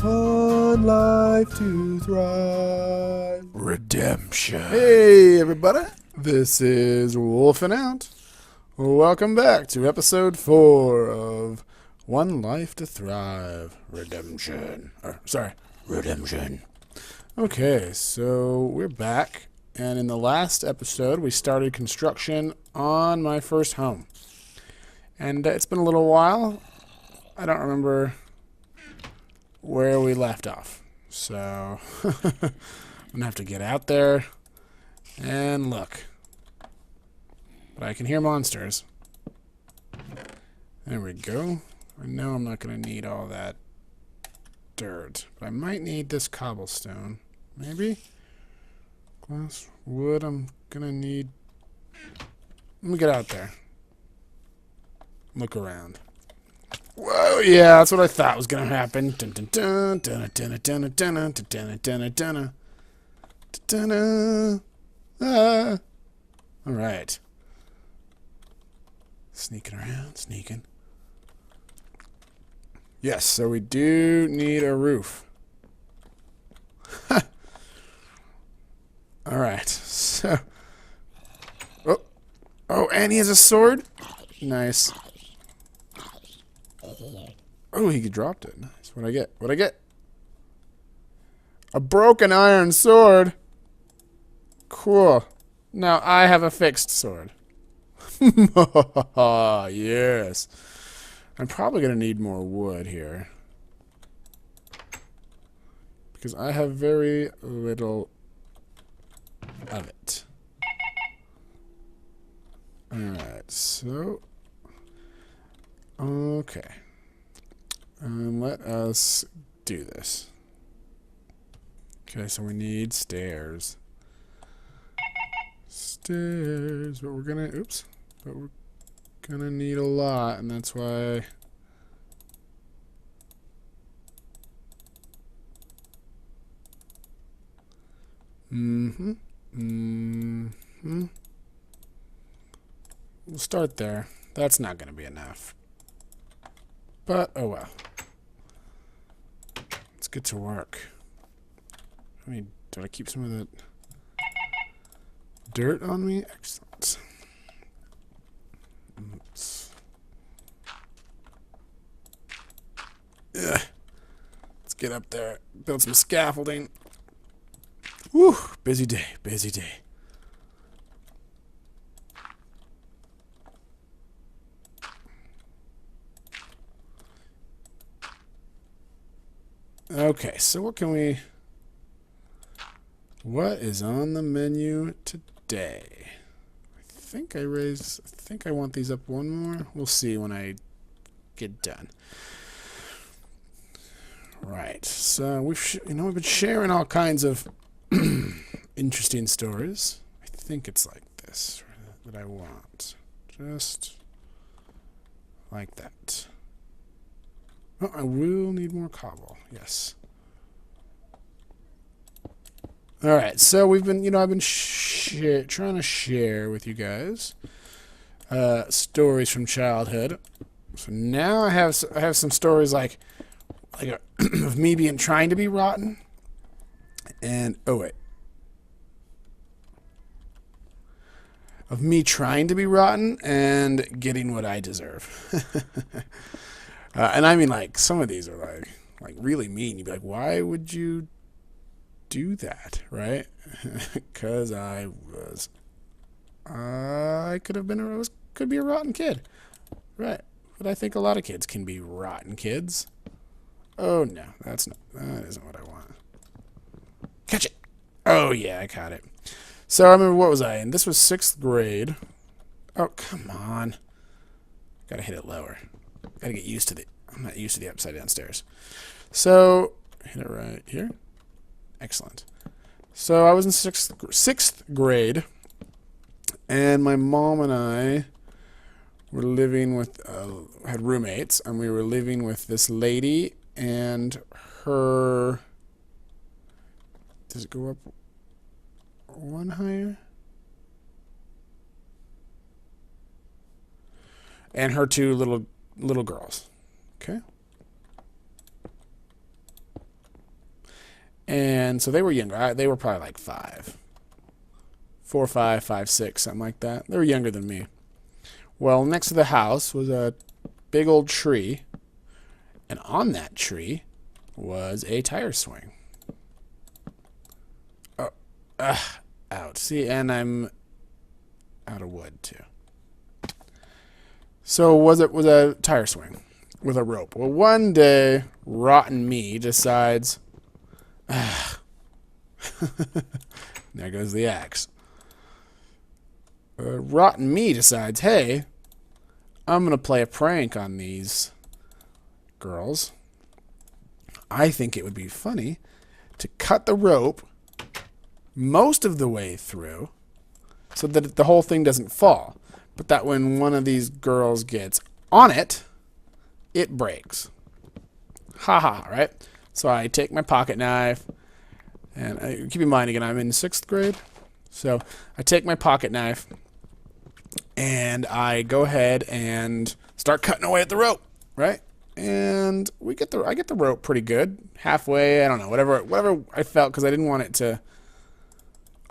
One life to thrive. Redemption. Hey, everybody. This is Wolfenout. Welcome back to episode 4 of One Life to Thrive. Redemption. Redemption. Okay, so we're back. And in the last episode, we started construction on my first home. And it's been a little while. I don't remember where we left off. So, I'm going to have to get out there and look. But I can hear monsters. There we go. I know I'm not going to need all that dirt. But I might need this cobblestone. Maybe? Glass, wood, I'm going to need... Let me get out there. Look around. Whoa, yeah, that's what I thought was going to happen. Dun dun dun dun dun dun dun dun dun dun dun dun. Ah. All right. Sneaking around, sneaking. Yes, so we do need a roof. All right. So. Oh, and he has a sword. Nice. Oh, he dropped it. Nice. What'd I get? What'd I get? A broken iron sword. Cool. Now I have a fixed sword. Yes. I'm probably going to need more wood here. Because I have very little of it. Alright, so... Okay. Let us do this. Okay, so we need stairs. Stairs, but we're gonna, oops. But we're gonna need a lot, and that's why... We'll start there. That's not gonna be enough. But, oh well. Let's get to work. I mean, do I keep some of that dirt on me? Excellent. Let's get up there. Build some scaffolding. Whew, busy day, busy day. Okay, so what is on the menu today? I think I want these up one more. We'll see when I get done. Right, so we've been sharing all kinds of interesting stories. I think it's like this that I want. Just like that. Oh, I will need more cobble. Yes. All right. So we've been, I've been trying to share with you guys stories from childhood. So now I have some stories like of me trying to be rotten, and of me trying to be rotten and getting what I deserve. And I mean, like, some of these are like really mean. You'd be like, why would you do that, right? Because I could be a rotten kid, right? But I think a lot of kids can be rotten kids. Oh no, that isn't what I want. Catch it! Oh yeah, I caught it. So I remember, what was I in? This was 6th grade. Oh, come on. Gotta hit it lower. Gotta get used to I'm not used to the upside down stairs. So, hit it right here. Excellent. So I was in 6th grade, and my mom and I were living with, had roommates, and we were living with this lady and her, does it go up one higher? And her 2 little girls. Okay. And so they were younger. They were probably like 5. 4, 5, 5, 6, something like that. They were younger than me. Well, next to the house was a big old tree. And on that tree was a tire swing. Oh, out. See, and I'm out of wood too. So was a tire swing with a rope. Well, one day, rotten me decides, there goes the axe. Rotten me decides, hey, I'm going to play a prank on these girls. I think it would be funny to cut the rope most of the way through so that the whole thing doesn't fall. But that when one of these girls gets on it, it breaks. Haha, right? So I take my pocket knife, and keep in mind, again, I'm in 6th grade. So I take my pocket knife, and I go ahead and start cutting away at the rope, right? And I get the rope pretty good, halfway. I don't know, whatever I felt, because I didn't want it to.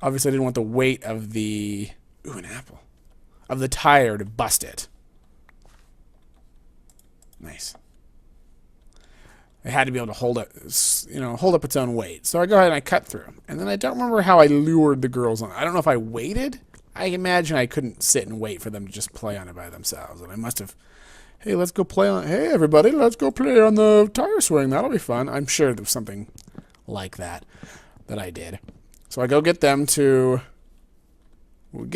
Obviously, I didn't want the weight of the an apple of the tire to bust it. Nice. It had to be able to hold up its own weight. So I go ahead and I cut through, and then I don't remember how I lured the girls on. I don't know if I waited. I imagine I couldn't sit and wait for them to just play on it by themselves, and I must have. Hey, let's go play on. Hey, everybody, let's go play on the tire swing. That'll be fun. I'm sure there was something like that I did. So I go get them to.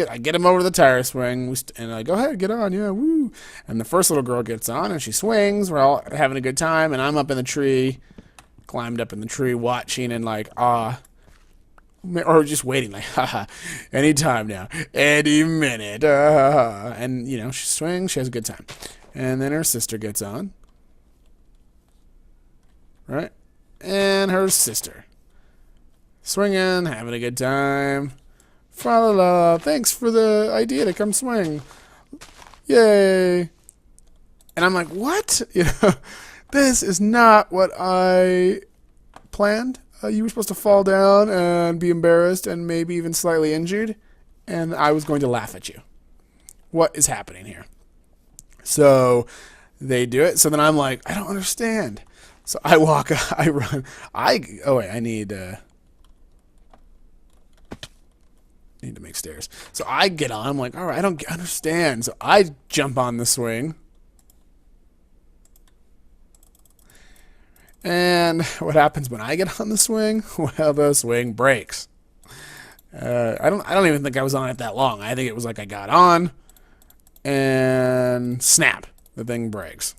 I get them over to the tire swing, and I go ahead, get on, yeah, woo. And the first little girl gets on, and she swings. We're all having a good time, and I'm up in the tree, climbed up in the tree, watching, and like, or just waiting, like, haha, any time now, any minute, and she swings, she has a good time, and then her sister gets on, right, and her sister swinging, having a good time. Fa la la, thanks for the idea to come swing. Yay. And I'm like, what? This is not what I planned. You were supposed to fall down and be embarrassed and maybe even slightly injured, and I was going to laugh at you. What is happening here? So they do it. So then I'm like, I don't understand. So I walk, I run. I need to make stairs. So I get on. I'm like, all right, I don't understand. So I jump on the swing. And what happens when I get on the swing? Well, the swing breaks. I don't even think I was on it that long. I think it was like I got on and snap, the thing breaks.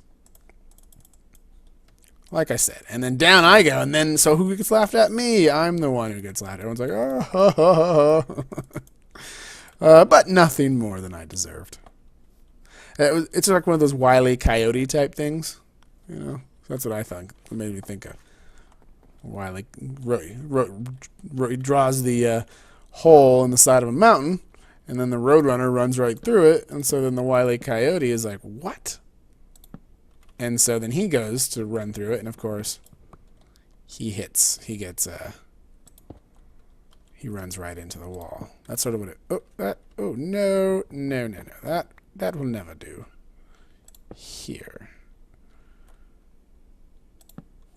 Like I said. And then down I go. And then, so who gets laughed at? Me. I'm the one who gets laughed at. Everyone's like, oh, ha, ha, ha. But nothing more than I deserved. It's like one of those Wile E. Coyote type things. That's what I thought. It made me think of. Wile E. He draws the hole in the side of a mountain, and then the Roadrunner runs right through it. And so then the Wile E. Coyote is like, what? And so then he goes to run through it, and of course, he runs right into the wall. That's sort of what it, no. That will never do. Here.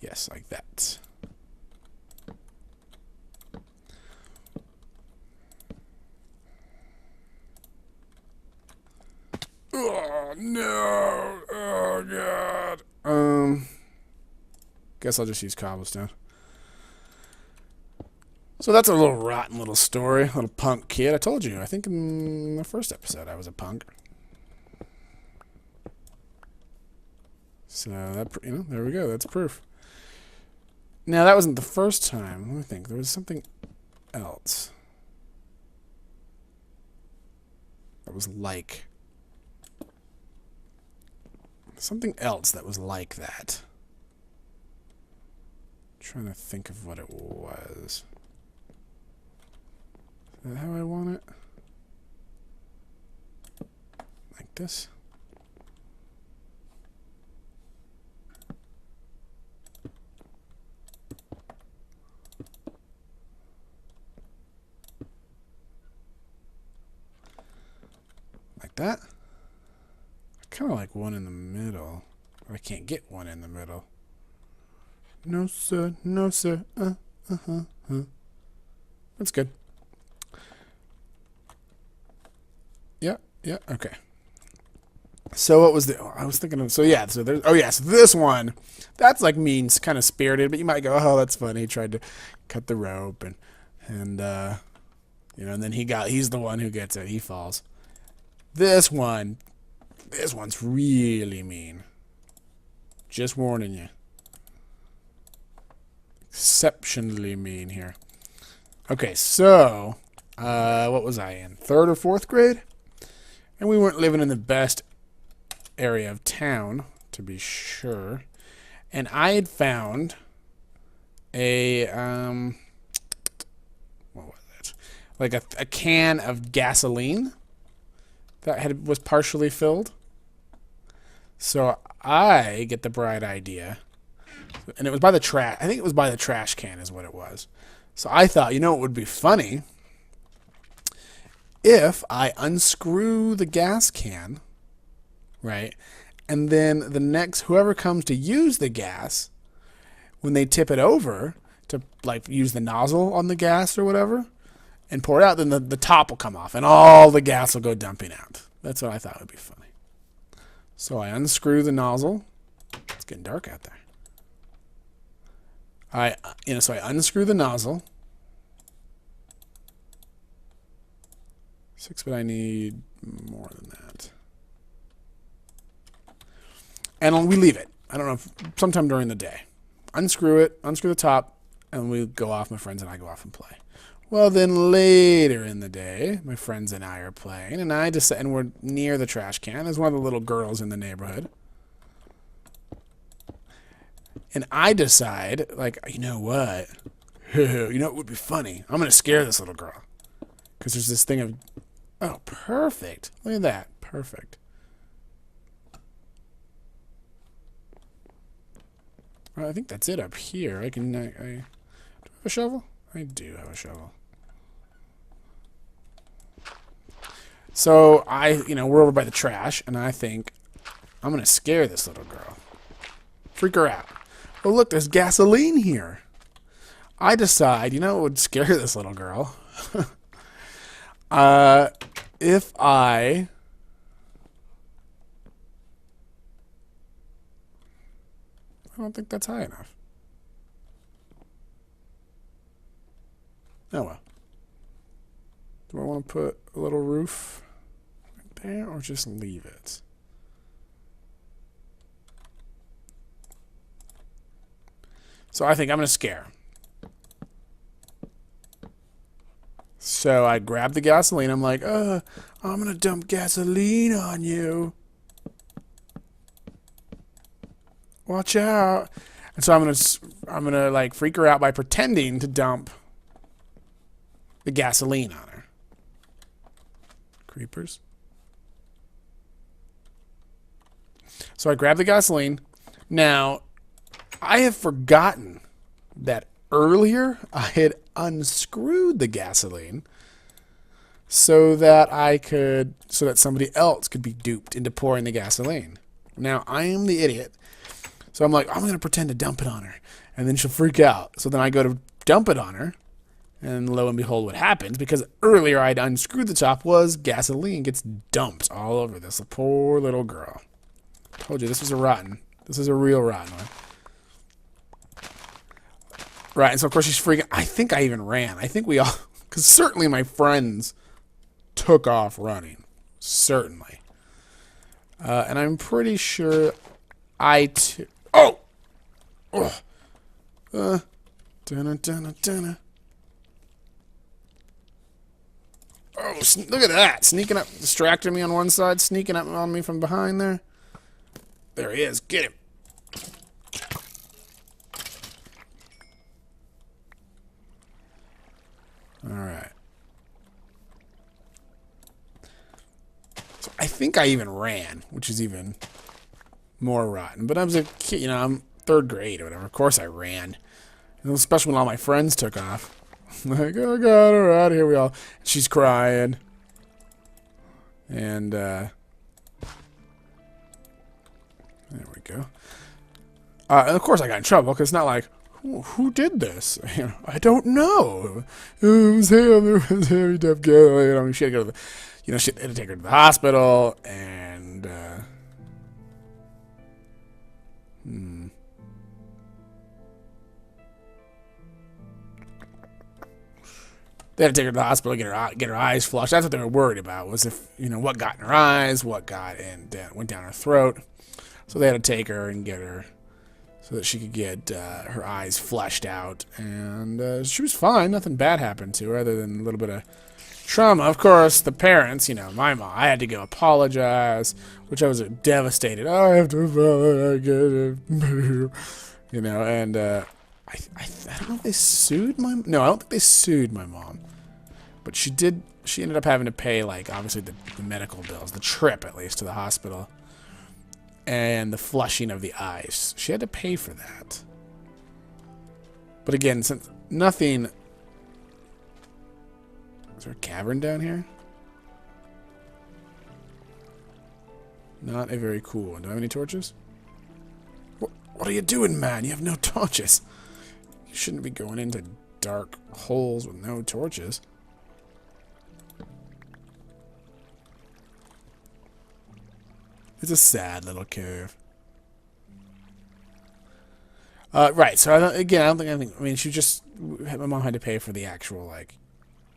Yes, like that. Oh, no. Oh, God. Guess I'll just use cobblestone. So that's a little rotten little story. A little punk kid. I told you, I think in the first episode I was a punk. So, there we go. That's proof. Now, that wasn't the first time. Let me think. There was something else that was like... Something else that was like that. I'm trying to think of what it was. Is that how I want it? Like this? like that. I kind of like one in the middle. I can't get one in the middle. No, sir. No, sir. That's good. Yeah, yeah, okay. So what was the... Oh, I was thinking of... So yeah, so there's... Oh yeah, so this one, that's like means kind of spirited, but you might go, oh, that's funny. He tried to cut the rope and you know, and then he's the one who gets it. He falls. This one's really mean. Just warning you. Exceptionally mean here. Okay, so what was I in? 3rd or 4th grade? And we weren't living in the best area of town, to be sure. And I had found a what was it? Like a can of gasoline that was partially filled. So I get the bright idea, and it was by the trash. I think it was by the trash can, is what it was. So I thought, you know, it would be funny if I unscrew the gas can, right, and then whoever comes to use the gas, when they tip it over to like use the nozzle on the gas or whatever, and pour it out, then the top will come off and all the gas will go dumping out. That's what I thought would be funny. So I unscrew the nozzle. It's getting dark out there. So I unscrew the nozzle. 6, but I need more than that. And we leave it. I don't know, sometime during the day. Unscrew it, unscrew the top, and we go off, my friends and I go off and play. Well, then later in the day, my friends and I are playing, and we're near the trash can. There's one of the little girls in the neighborhood. And I decide, like, you know what? You know what would be funny? I'm going to scare this little girl. Because there's this thing of... Oh, perfect. Look at that. Perfect. Well, I think that's it up here. Do I have a shovel? I do have a shovel. So we're over by the trash, and I think I'm going to scare this little girl. Freak her out. Oh, look, there's gasoline here. I decide, you know what would scare this little girl? If I don't think that's high enough. Oh well. Do I want to put a little roof right there or just leave it? So I think I'm going to scare. So I grab the gasoline. I'm like, I'm going to dump gasoline on you. Watch out. And so I'm going to like freak her out by pretending to dump the gasoline on her. Creepers. So I grab the gasoline. Now, I have forgotten that earlier I had unscrewed the gasoline so that somebody else could be duped into pouring the gasoline. Now, I am the idiot. So I'm like, I'm going to pretend to dump it on her. And then she'll freak out. So then I go to dump it on her. And lo and behold, what happens, because earlier I'd unscrewed the top, was gasoline gets dumped all over this poor little girl. Told you, this is a real rotten one. Right, and so of course she's freaking. I think I even ran. I think we all, because certainly my friends took off running. Certainly. And I'm pretty sure Oh! Dunna. Oh, look at that. Sneaking up, distracting me on one side, sneaking up on me from behind there. There he is. Get him. All right. So I think I even ran, which is even more rotten. But I was a kid, I'm 3rd grade or whatever. Of course I ran. And especially when all my friends took off. Like, oh God, all right, here we all. She's crying. And, there we go. And of course I got in trouble, because it's not like, who did this? You know, I don't know. It was him. It was him. He deaf guy. You know, she had to go to the, you know, she had to take her to the hospital, and they had to take her to the hospital, get her eyes flushed. That's what they were worried about, was if, you know, what got in her eyes, what got and went down her throat. So they had to take her and get her so that she could get her eyes flushed out. And she was fine. Nothing bad happened to her other than a little bit of trauma. Of course, the parents, you know, my mom, I had to go apologize, which I was devastated. Oh, I have to apologize. You know, and I don't know if they sued my... No, I don't think they sued my mom. But she ended up having to pay, like, obviously the medical bills, the trip, at least, to the hospital. And the flushing of the eyes. She had to pay for that. But again, since nothing... Is there a cavern down here? Not a very cool one. Do I have any torches? What are you doing, man? You have no torches. You shouldn't be going into dark holes with no torches. It's a sad little cave. Right, so I don't think, I mean, my mom had to pay for the actual, like,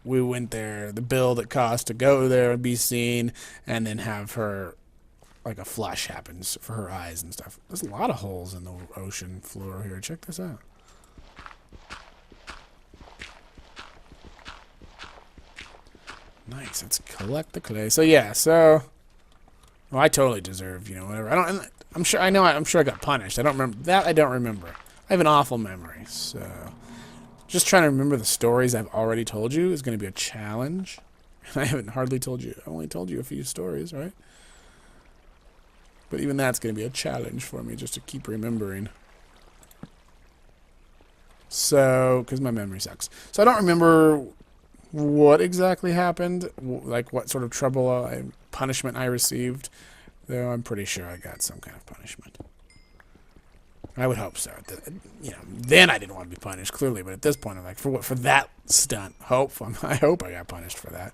we went there, the bill that cost to go there and be seen, and then have her, like, a flush happens for her eyes and stuff. There's a lot of holes in the ocean floor here. Check this out. Nice, let's collect the clay. So, yeah, so... Well, I totally deserve, you know, whatever. I'm sure I got punished. I don't remember that. I don't remember. I have an awful memory, so just trying to remember the stories I've already told you is going to be a challenge. I haven't hardly told you. I only told you a few stories, right? But even that's going to be a challenge for me, just to keep remembering. So, because my memory sucks. So I don't remember what exactly happened, like what sort of punishment I received, though I'm pretty sure I got some kind of punishment. I would hope so. You know, then I didn't want to be punished, clearly, but at this point, I'm like, for that stunt, I hope I got punished for that.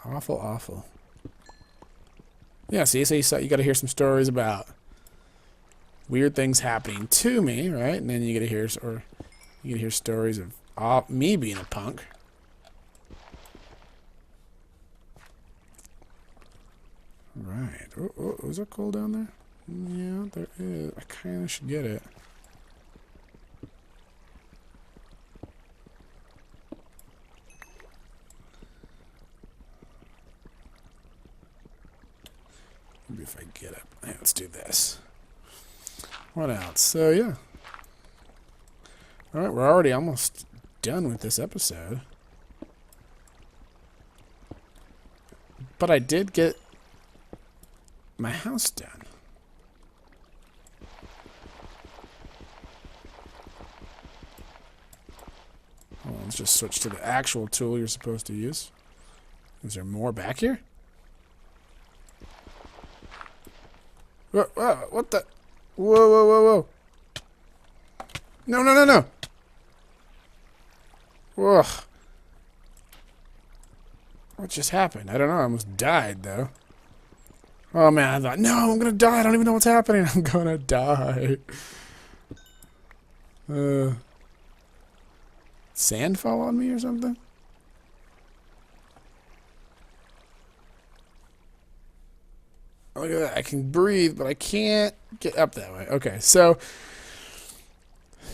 Awful, awful. Yeah, see, so you got to hear some stories about weird things happening to me, right? And then you get to hear stories of me being a punk. Right. Oh, is there coal down there? Yeah, there is. I kind of should get it. Maybe if I get it. Yeah, let's do this. What else? So, yeah. Alright, we're already almost done with this episode. But I did get my house done. Well, let's just switch to the actual tool you're supposed to use. Is there more back here? Whoa, what the? Whoa. No. Whoa. What just happened? I don't know. I almost died, though. Oh, man, I thought, no, I'm going to die. I don't even know what's happening. I'm going to die. Sand fall on me or something? Look at that. I can breathe, but I can't get up that way. Okay, so,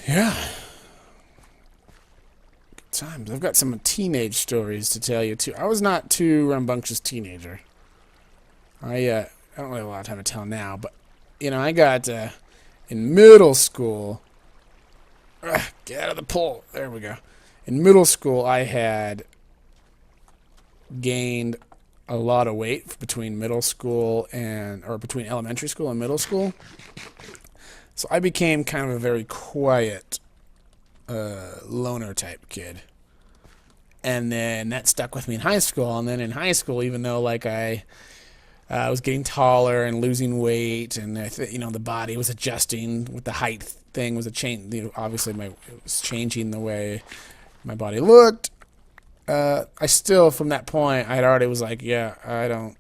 yeah. Good times. I've got some teenage stories to tell you, too. I was not too rambunctious teenager. I don't really have a lot of time to tell now, but, you know, I got, in middle school, get out of the pool. There we go. In middle school, I had gained a lot of weight between middle school or between elementary school and middle school. So I became kind of a very quiet, loner type kid. And then that stuck with me in high school. And then in high school, even though like I was getting taller and losing weight, and the body was adjusting with the height thing was a change. Obviously, it was changing the way my body looked. I still, from that point, I had already was like, yeah, I don't,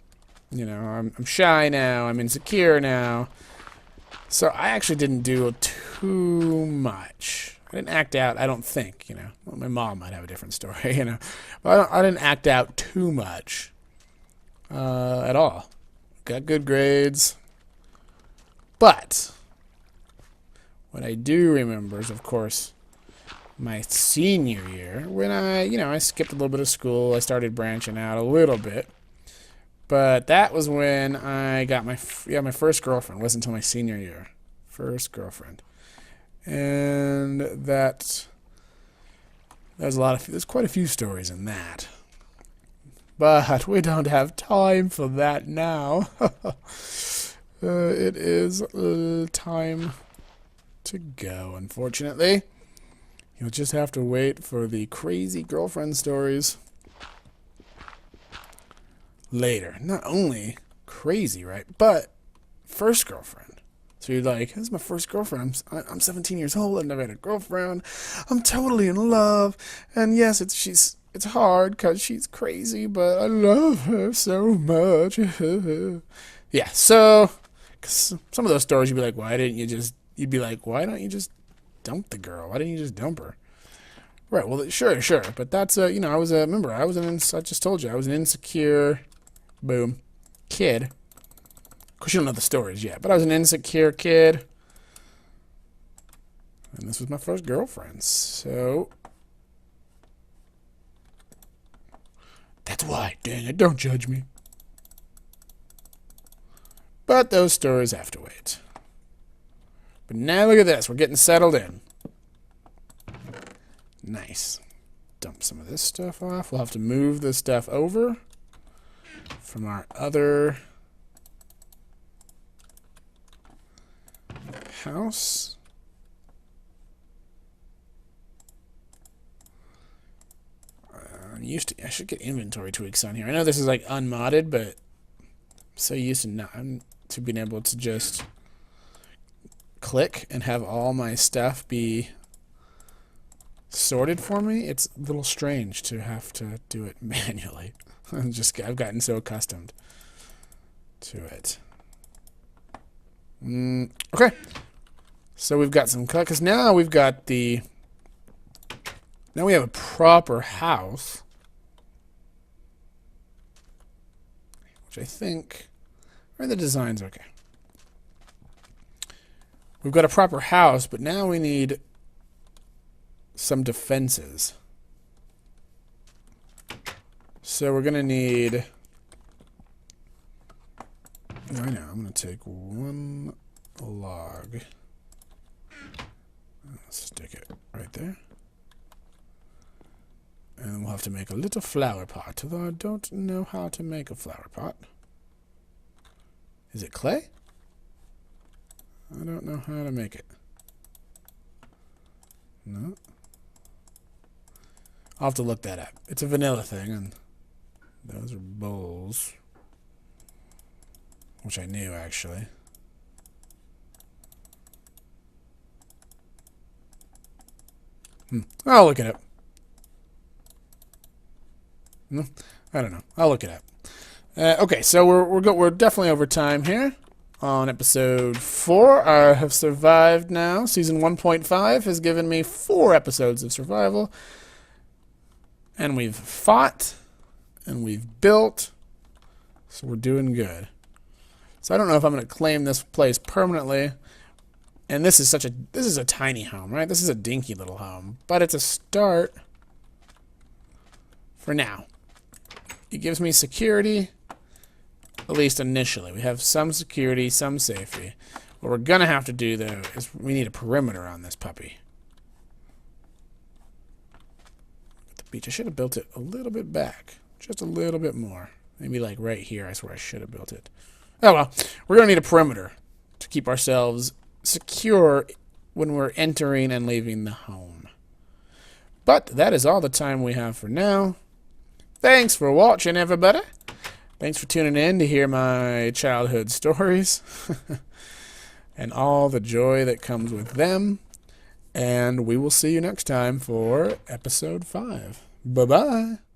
I'm shy now. I'm insecure now. So I actually didn't do too much. I didn't act out, I don't think, Well, my mom might have a different story, But I didn't act out too much at all. Got good grades. But what I do remember is, of course, my senior year when I skipped a little bit of school. I started branching out a little bit. But that was when I got my first girlfriend. It wasn't until my senior year. First girlfriend. And there's quite a few stories in that. But we don't have time for that now. It is time to go, unfortunately. You'll just have to wait for the crazy girlfriend stories later. Not only crazy, right? But first girlfriend. So you're like, this is my first girlfriend. I'm 17 years old. I've never had a girlfriend. I'm totally in love. And yes, it's hard because she's crazy, but I love her so much. Yeah, so 'cause some of those stories you'd be like, why don't you just dump the girl? Why didn't you just dump her? Right, well, sure. But that's, I just told you, I was an insecure, kid. Of course, you don't know the stories yet, but I was an insecure kid. And this was my first girlfriend, so that's why. Dang it, don't judge me. But those stories have to wait. But now look at this. We're getting settled in. Nice. Dump some of this stuff off. We'll have to move this stuff over from our other house. I should get inventory tweaks on here. I know this is like unmodded, but I'm so used to being able to just click and have all my stuff be sorted for me. It's a little strange to have to do it manually. I've gotten so accustomed to it. Okay. So we've got some cut, because now we have a proper house, which I think, the design's okay. We've got a proper house, but now we need some defenses. So we're going to need, I'm going to take one log. Stick it right there. And we'll have to make a little flower pot, although I don't know how to make a flower pot. Is it clay? I don't know how to make it. No. I'll have to look that up. It's a vanilla thing, and those are bowls. Which I knew, actually. I'll look it up. No, I don't know. I'll look it up. Okay, so we're definitely over time here on episode 4. I have survived now. Season 1.5 has given me 4 episodes of survival, and we've fought, and we've built, so we're doing good. So I don't know if I'm going to claim this place permanently. And this is a tiny home, right? This is a dinky little home, but it's a start for now. It gives me security, at least initially. We have some security, some safety. What we're going to have to do, though, is we need a perimeter on this puppy. The beach, I should have built it a little bit back. Just a little bit more. Maybe like right here, I swear I should have built it. Oh well, we're going to need a perimeter to keep ourselves secure when we're entering and leaving the home. But that is all the time we have for now. Thanks for watching, everybody. Thanks for tuning in to hear my childhood stories and all the joy that comes with them. And we will see you next time for episode 5. Bye-bye.